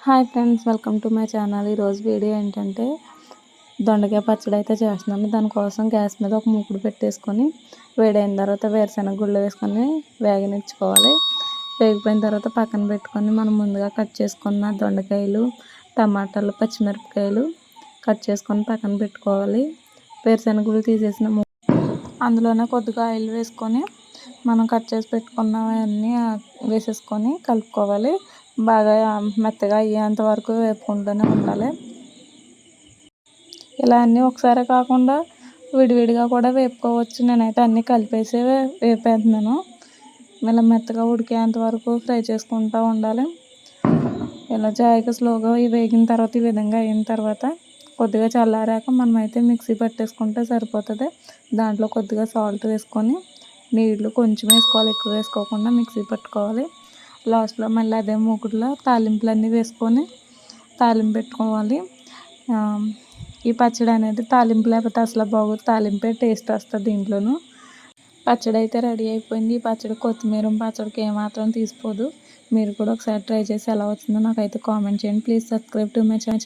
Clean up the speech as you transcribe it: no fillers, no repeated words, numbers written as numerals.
Hi friends, welcome to my channel. ఈరోజు video ఏంటంటే దొండకాయ పచ్చడి అయితే చేస్తున్నాను. దానికోసం గ్యాస్ మీద ఒక మూకుడు పెట్టేసుకొని వేడైన తర్వాత వేరుశెనగ గుళ్ళు వేసుకొని వేగనిచ్చుకోవాలి. వేగిపోయిన తర్వాత పక్కన పెట్టుకొని మనం ముందుగా కట్ చేసుకున్న దొండకాయలు, టమాటాలు, పచ్చిమిరపకాయలు కట్ చేసుకొని పక్కన పెట్టుకోవాలి. వేరుశెనగ గుళ్ళు తీసేసిన అందులోనే కొద్దిగా ఆయిల్ వేసుకొని మనం కట్ చేసి పెట్టుకున్నవన్నీ వేసేసుకొని కలుపుకోవాలి. బాగా మెత్తగా అయ్యేంత వరకు వేపుకుంటూనే ఉండాలి. ఇలా అన్నీ ఒకసారి కాకుండా విడివిడిగా కూడా వేపుకోవచ్చు. నేనైతే అన్నీ కలిపేసి వేపేస్తున్నాను. ఇలా మెత్తగా ఉడికేంత వరకు ఫ్రై చేసుకుంటూ ఉండాలి. ఇలా జాయిగా స్లోగా వేగిన తర్వాత ఈ విధంగా అయిన తర్వాత కొద్దిగా చల్లారాక మనమైతే మిక్సీ పట్టేసుకుంటే సరిపోతుంది. దాంట్లో కొద్దిగా సాల్ట్ వేసుకొని నీళ్ళు కొంచెం వేసుకోవాలి, ఎక్కువ వేసుకోకుండా మిక్సీ పట్టుకోవాలి. లాస్ట్లో మళ్ళీ అదే మూకుడులో తాలింపులన్నీ వేసుకొని తాలింపు పెట్టుకోవాలి. ఈ పచ్చడి అనేది తాలింపు లేకపోతే అసలు బాగోదు. తాలింపే టేస్ట్ వస్తుంది దీంట్లోనూ. పచ్చడి అయితే రెడీ అయిపోయింది. ఈ పచ్చడి కొత్తిమీర పచ్చడికి ఏమాత్రం తీసిపోదు. మీరు కూడా ఒకసారి ట్రై చేసి ఎలా వచ్చిందో నాకైతే కామెంట్ చేయండి. Please subscribe to my channel.